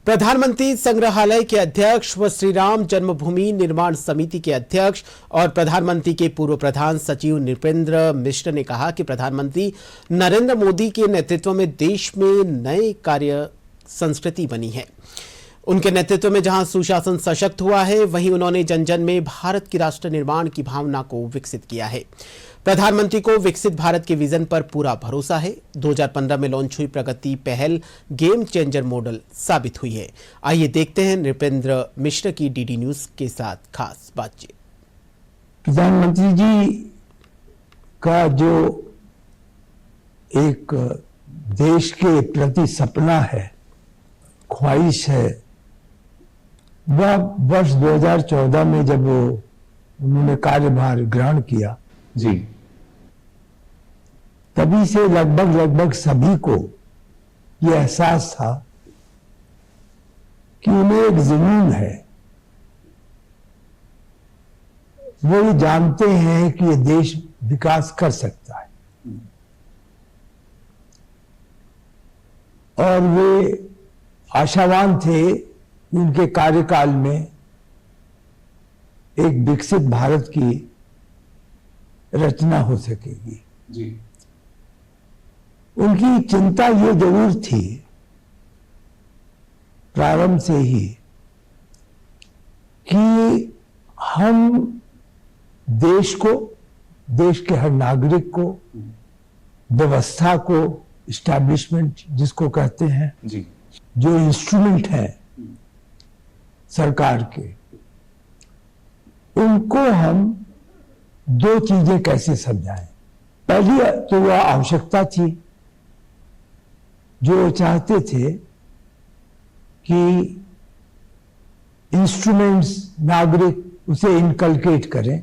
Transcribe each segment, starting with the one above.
प्रधानमंत्री संग्रहालय के अध्यक्ष व श्री राम जन्मभूमि निर्माण समिति के अध्यक्ष और प्रधानमंत्री के पूर्व प्रधान सचिव नृपेंद्र मिश्र ने कहा कि प्रधानमंत्री नरेंद्र मोदी के नेतृत्व में देश में नए कार्य संस्कृति बनी है। उनके नेतृत्व में जहां सुशासन सशक्त हुआ है, वहीं उन्होंने जन जन में भारत की राष्ट्र निर्माण की भावना को विकसित किया है। प्रधानमंत्री को विकसित भारत के विजन पर पूरा भरोसा है। 2015 में लॉन्च हुई प्रगति पहल गेम चेंजर मॉडल साबित हुई है। आइए देखते हैं नृपेंद्र मिश्र की डीडी न्यूज के साथ खास बातचीत। प्रधानमंत्री जी का जो एक देश के प्रति सपना है, ख्वाहिश है, वह वर्ष 2014 में जब उन्होंने कार्यभार ग्रहण किया जी, तभी से लगभग सभी को यह एहसास था कि उन्हें एक जुनून है। वो ये जानते हैं कि ये देश विकास कर सकता है और वे आशावान थे कि उनके कार्यकाल में एक विकसित भारत की रचना हो सकेगी जी। उनकी चिंता ये जरूर थी प्रारंभ से ही कि हम देश को, देश के हर नागरिक को, व्यवस्था को, इस्टेब्लिशमेंट जिसको कहते हैं जी, जो इंस्ट्रूमेंट है सरकार के, उनको हम दो चीजें कैसे समझाएं। पहली तो वह आवश्यकता थी, जो चाहते थे कि इंस्ट्रूमेंट्स नागरिक उसे इनकलकेट करें।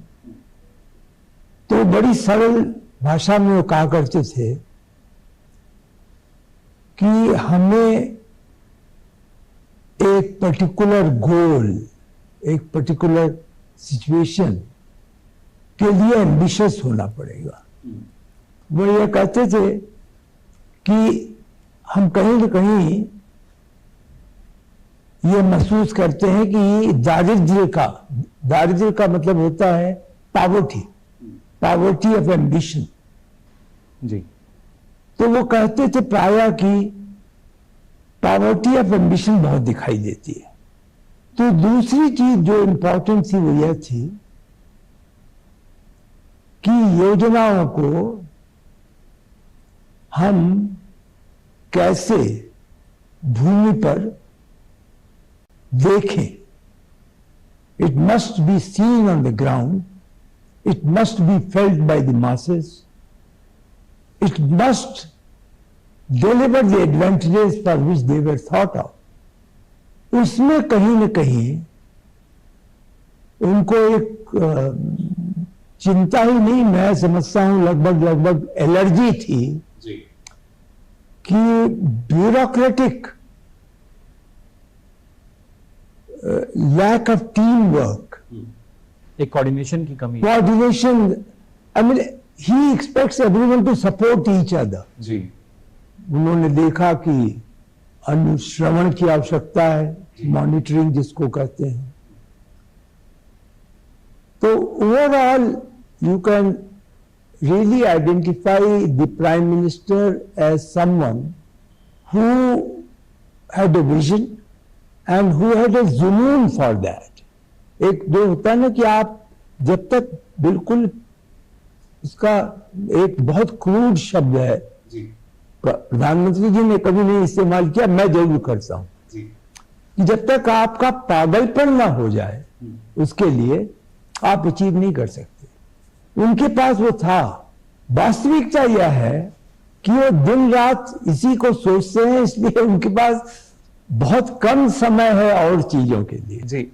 तो बड़ी सरल भाषा में वो कहा करते थे कि हमें एक पर्टिकुलर गोल, एक पर्टिकुलर सिचुएशन के लिए एम्बिशियस होना पड़ेगा। वो ये कहते थे कि हम कहीं न कहीं ये महसूस करते हैं कि दारिद्र्य का मतलब होता है पॉवर्टी ऑफ एम्बिशन जी। तो वो कहते थे प्रायः कि पॉवर्टी ऑफ एम्बिशन बहुत दिखाई देती है। तो दूसरी चीज जो इंपॉर्टेंट थी वो यह थी कि योजनाओं को हम कैसे भूमि पर देखें। It must be seen on the ground, it must be felt by the masses, it must deliver the advantages for which they were thought of। उसमें कहीं न कहीं उनको एक चिंता ही नहीं, मैं समझता हूं लगभग एलर्जी थी जी। कि bureaucratic lack of team work, एक कोऑर्डिनेशन की कमी। Coordination, I mean he expects everyone to support each other. जी। उन्होंने देखा कि अनुश्रवण की आवश्यकता है, मॉनिटरिंग जिसको कहते हैं। तो overall you can really identify the prime minister as someone who had a vision and who had a जुनून फॉर दैट। एक जो होता है ना कि आप जब तक बिल्कुल, उसका एक बहुत क्रूड शब्द है जी। प्रधानमंत्री जी ने कभी नहीं इस्तेमाल किया, मैं जरूर करता हूं जी। कि जब तक आपका पागलपन ना हो जाए उसके लिए आप अचीव नहीं कर सकते। उनके पास वो था। वास्तविकता यह है कि वो दिन रात इसी को सोचते हैं, इसलिए उनके पास बहुत कम समय है और चीजों के लिए। जी।